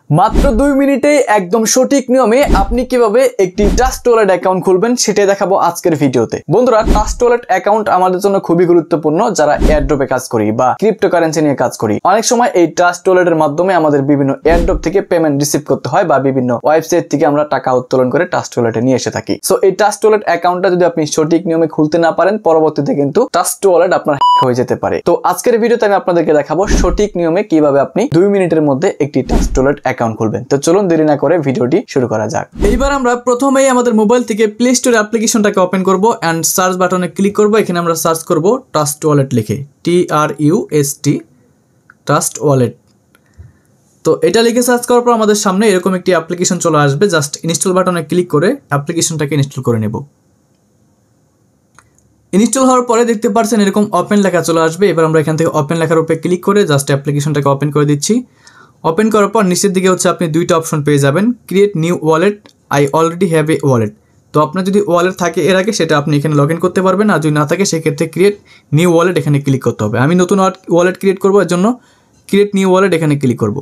মাত্র 2 মিনিটেই একদম সঠিক নিয়মে আপনি কিভাবে একটি ট্রাস্ট ওয়ালেট অ্যাকাউন্ট খুলবেন সেটাই দেখাবো আজকের ভিডিওতে। বন্ধুরা, ট্রাস্ট ওয়ালেট অ্যাকাউন্ট আমাদের জন্য খুবই গুরুত্বপূর্ণ যারা এয়ারড্রপে কাজ করি বা ক্রিপ্টোকারেন্সি নিয়ে কাজ করি। অনেক সময় এই ট্রাস্ট ওয়ালেটের মাধ্যমে আমাদের বিভিন্ন এয়ারড্রপ থেকে পেমেন্ট রিসিভ করতে হয় বা বিভিন্ন ওয়েবসাইট থেকে আমরা টাকা উত্তোলন করে ট্রাস্ট ওয়ালেটে নিয়ে এসে থাকি। সো এই ট্রাস্ট ওয়ালেট অ্যাকাউন্টটা যদি আপনি সঠিক নিয়মে খুলতে না পারেন, পরবর্তীতে কিন্তু ট্রাস্ট ওয়ালেট আপনার হয়ে যেতে পারে। তো আজকের ভিডিওতে আমি আপনাদেরকে দেখাবো সঠিক নিয়মে কিভাবে আপনি 2 মিনিটের মধ্যে একটি ট্রাস্ট ওয়ালেট অ্যাকাউন্ট খুলবেন। তো চলুন দেরি না করে ভিডিওটি শুরু করা যাক। এইবার আমরা প্রথমেই আমাদের মোবাইল থেকে প্লে স্টোর অ্যাপ্লিকেশনটাকে ওপেন করব এন্ড সার্চ বাটনে ক্লিক করব। এখানে আমরা সার্চ করব ট্রাস্ট ওয়ালেট লিখে, TRUST ট্রাস্ট ওয়ালেট। তো এটা লিখে সার্চ করার পর আমাদের সামনে এরকম একটি অ্যাপ্লিকেশন চলে আসবে। জাস্ট ইনস্টল বাটনে ক্লিক করে অ্যাপ্লিকেশনটাকে ইনস্টল করে নেব। ইনস্টল হওয়ার পরে দেখতে পাচ্ছেন এরকম ওপেন লেখা চলে আসবে। এবার আমরা এখান থেকে ওপেন লেখার উপরে ক্লিক করে জাস্ট অ্যাপ্লিকেশনটাকে ওপেন করে দিচ্ছি। ওপেন করার পর নিচের দিকে হচ্ছে আপনি দুইটা অপশন পেয়ে যাবেন, create new wallet, I already have a wallet. তো আপনার যদি ওয়ালেট থাকে এর আগে সেটা আপনি এখানে লগ ইন করতে পারবেন, আর যদি না থাকে সেক্ষেত্রে ক্রিয়েট নিউ ওয়ালেট এখানে ক্লিক করতে হবে। আমি নতুন ওয়ালেট ক্রিয়েট করবো, এর জন্য ক্রিয়েট নিউ ওয়ালেট এখানে ক্লিক করব।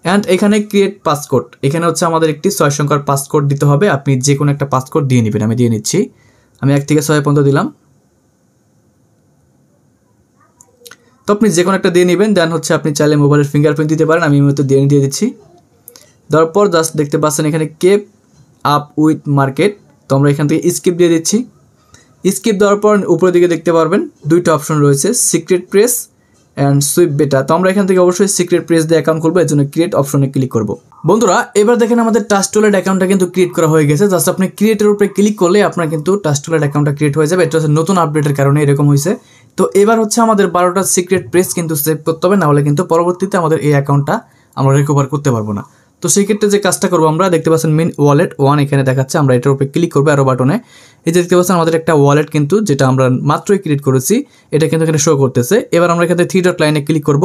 অ্যান্ড এখানে ক্রিয়েট পাসকোড, এখানে হচ্ছে আমাদের একটি 6 সংখ্যার পাসকোড দিতে হবে। আপনি যে কোনো একটা পাসকোড দিয়ে নেবেন। আমি দিয়ে নিচ্ছি, আমি 1 থেকে 6 পর্যন্ত দিলাম। তো আপনি যে কোনো একটা দিয়ে নেবেন। দেন হচ্ছে আপনি চাইলে মোবাইলের ফিঙ্গারপ্রিন্ট দিতে পারেন, আমি মতো দিয়ে দিচ্ছি। দেওয়ার পর জাস্ট দেখতে পাচ্ছেন এখানে কেপ আপ উইথ মার্কেট। তো আমরা এখান থেকে স্কিপ দিয়ে দিচ্ছি। স্কিপ দেওয়ার পর উপরের দিকে দেখতে পারবেন দুইটা অপশন রয়েছে, সিক্রেট প্রেস অ্যান্ড সুইপ বেটা। তো আমরা এখান থেকে অবশ্যই সিক্রেট প্রেস দিয়ে অ্যাকাউন্ট খুলবো, এর জন্য ক্রিয়েট অপশনে ক্লিক করব। বন্ধুরা, এবার দেখেন আমাদের ট্রাস্ট ওয়ালেট অ্যাকাউন্টটা কিন্তু ক্রিয়েট করা হয়ে গেছে। জাস্ট আপনি ক্রিয়েটের উপরে ক্লিক করলে আপনার কিন্তু ট্রাস্ট ওয়ালেট অ্যাকাউন্টটা ক্রিয়েট হয়ে যাবে। এটা হচ্ছে নতুন আপডেটের কারণে এরকম হয়েছে। তো এবার হচ্ছে আমাদের 12টা সিক্রেট প্রেস কিন্তু সেভ করতে হবে, না হলে কিন্তু পরবর্তীতে আমাদের এই অ্যাকাউন্টটা আমরা রিকভার করতে পারবো না। তো সেই ক্ষেত্রে যে কাজটা করবো, আমরা দেখতে পাচ্ছেন মেন ওয়ালেট 1 এখানে দেখাচ্ছে। আমরা এটার উপরে ক্লিক করবো অ্যারো বাটনে। এই যে দেখতে পাচ্ছেন আমাদের একটা ওয়ালেট কিন্তু যেটা আমরা মাত্রই ক্রিয়েট করেছি, এটা কিন্তু এখানে শো করতেছে। এবার আমরা এখানে 3 ডট লাইনে ক্লিক করব।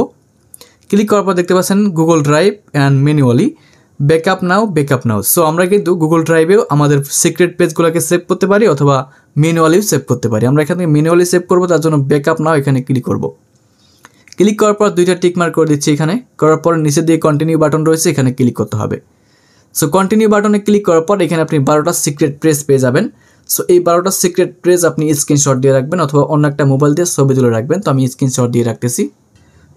ক্লিক করার পর দেখতে পাচ্ছেন Google drive and manually backup now. So আমরা কিন্তু গুগল ড্রাইভেও আমাদের সিক্রেট পেজগুলোকে সেভ করতে পারি অথবা ম্যানুয়ালিও সেভ করতে পারি। আমরা এখান থেকে ম্যানুয়ালি সেভ করবো, তার জন্য ব্যাকআপ নাও এখানে ক্লিক করব। ক্লিক করার পর 2টা টিক মার্ক করে দিচ্ছি এখানে। করার পর নিচের দিকে কন্টিনিউ বাটন রয়েছে, এখানে ক্লিক করতে হবে। সো কন্টিনিউ বাটনে ক্লিক করার পর এখানে আপনি 12টা সিক্রেট প্রেস পেয়ে যাবেন। সো এই 12টা সিক্রেট প্রেস আপনি স্ক্রিনশট দিয়ে রাখবেন অথবা অন্য একটা মোবাইল দিয়ে ছবি তুলে রাখবেন। তো আমি স্ক্রিনশট দিয়ে রাখতেছি।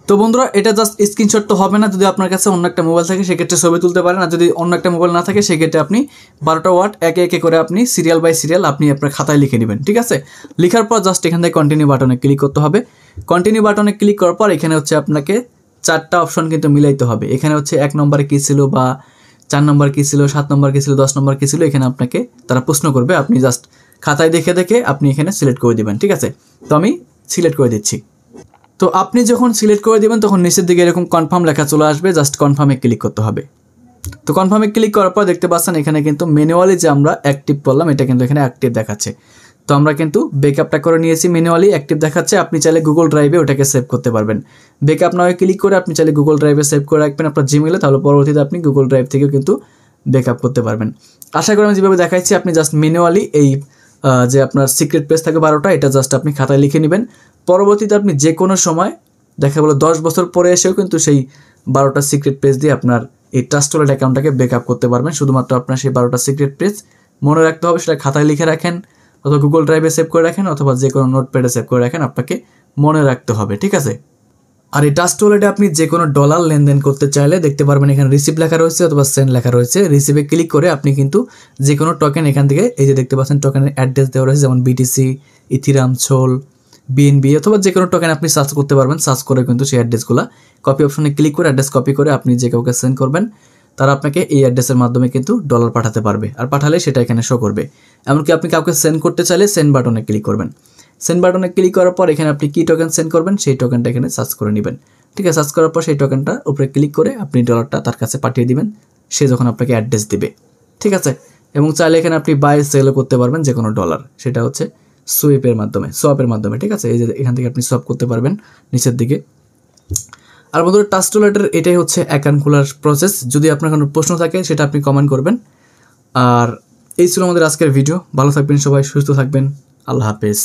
তো বন্ধুরা, এটা জাস্ট স্ক্রিনশট তো হবে না, যদি আপনার কাছে অন্য একটা মোবাইল থাকে সেক্ষেত্রে ছবি তুলতে পারেন। আর যদি অন্য একটা মোবাইল না থাকে সেক্ষেত্রে আপনি 12টা ওয়ার্ড একে একে করে আপনি সিরিয়াল বাই সিরিয়াল আপনি আপনার খাতায় লিখে নেবেন। ঠিক আছে, লেখার পর জাস্ট এখান থেকে কন্টিনিউ বাটনে ক্লিক করতে হবে। কন্টিনিউ বাটনে ক্লিক করার পর এখানে হচ্ছে আপনাকে 4টা অপশন কিন্তু মিলাইতে হবে। এখানে হচ্ছে 1 নম্বরে কী ছিল বা 4 নম্বর কী ছিল, 7 নম্বর কী ছিল, 10 নম্বর কী ছিল, এখানে আপনাকে তারা প্রশ্ন করবে। আপনি জাস্ট খাতায় দেখে দেখে আপনি এখানে সিলেক্ট করে দেবেন। ঠিক আছে, তো আমি সিলেক্ট করে দিচ্ছি। তো আপনি যখন সিলেক্ট করে দেবেন তখন নিচের দিকে এরকম কনফার্ম লেখা চলে আসবে, জাস্ট কনফার্মে ক্লিক করতে হবে। তো কনফার্মে ক্লিক করার পর দেখতে পাচ্ছেন এখানে কিন্তু ম্যানুয়ালি যে আমরা অ্যাক্টিভ করলাম এটা কিন্তু এখানে অ্যাক্টিভ দেখাচ্ছে। তো আমরা কিন্তু ব্যাকআপটা করে নিয়েছি, ম্যানুয়ালি অ্যাক্টিভ দেখাচ্ছে। আপনি চাইলে গুগল ড্রাইভে ওটাকে সেভ করতে পারবেন। ব্যাকআপ না হয়ে ক্লিক করে আপনি চাইলে গুগল ড্রাইভে সেভ করে রাখবেন আপনার জিমেলে, তাহলে পরবর্তীতে আপনি গুগল ড্রাইভ থেকেও কিন্তু ব্যাকআপ করতে পারবেন। আশা করি আমি যেভাবে দেখাচ্ছি আপনি জাস্ট ম্যানুয়ালি এই যে আপনার সিক্রেট প্রেস থাকে 12টা, এটা জাস্ট আপনি খাতায় লিখে নেবেন। পরবর্তীতে আপনি যে কোনো সময় দেখা গেলো 10 বছর পরে এসেও কিন্তু সেই 12টা সিক্রেট পেজ দিয়ে আপনার এই ট্রাস্ট ওয়ালেট অ্যাকাউন্টটাকে ব্যাকআপ করতে পারবেন। শুধুমাত্র আপনার সেই 12টা সিক্রেট পেজ মনে রাখতে হবে, সেটা খাতায় লিখে রাখেন অথবা গুগল ড্রাইভে সেভ করে রাখেন অথবা যে কোনো নোটপ্যাডে সেভ করে রাখেন, আপনাকে মনে রাখতে হবে। ঠিক আছে, আর এই ট্রাস্ট ওয়ালেটে আপনি যে কোনো ডলার লেনদেন করতে চাইলে দেখতে পারবেন এখানে রিসিভ লেখা রয়েছে অথবা সেন্ড লেখা রয়েছে। রিসিভে ক্লিক করে আপনি কিন্তু যে কোনো টোকেন এখান থেকে এই যে দেখতে পাচ্ছেন টোকেনের অ্যাড্রেস দেওয়া রয়েছে, যেমন BTC, ইথিরাম, সোল, BNB অথবা যে কোনো টোকেন আপনি সার্চ করতে পারবেন। সার্চ করে কিন্তু সেই অ্যাড্রেসগুলো কপি অপশনে ক্লিক করে অ্যাড্রেস কপি করে আপনি যে কাউকে সেন্ড করবেন তারা আপনাকে এই অ্যাড্রেসের মাধ্যমে কিন্তু ডলার পাঠাতে পারবে, আর পাঠালে সেটা এখানে শো করবে। এমনকি আপনি কাউকে সেন্ড করতে চাইলে সেন্ড বাটনে ক্লিক করবেন। সেন্ড বাটনে ক্লিক করার পর এখানে আপনি কি টোকেন সেন্ড করবেন সেই টোকেনটা এখানে সার্চ করে নেবেন। ঠিক আছে, সার্চ করার পর সেই টোকেনটা উপরে ক্লিক করে আপনি ডলারটা তার কাছে পাঠিয়ে দিবেন, সে যখন আপনাকে অ্যাড্রেস দিবে। ঠিক আছে, এবং চাইলে এখানে আপনি বাই সেলও করতে পারবেন যে কোনো ডলার, সেটা হচ্ছে সোয়াপের মাধ্যমে। ঠিক আছে, এই যে এখান থেকে আপনি সোয়াপ করতে পারবেন নিচের দিকে। আর বন্ধুরা, ট্রাস্ট ওয়ালেটের এটাই হচ্ছে অ্যাকাউন্ট খোলার প্রসেস। যদি আপনার কোনো প্রশ্ন থাকে সেটা আপনি কমেন্ট করবেন। আর এই ছিল আমাদের আজকের ভিডিও। ভালো থাকবেন সবাই, সুস্থ থাকবেন। আল্লাহ হাফেজ।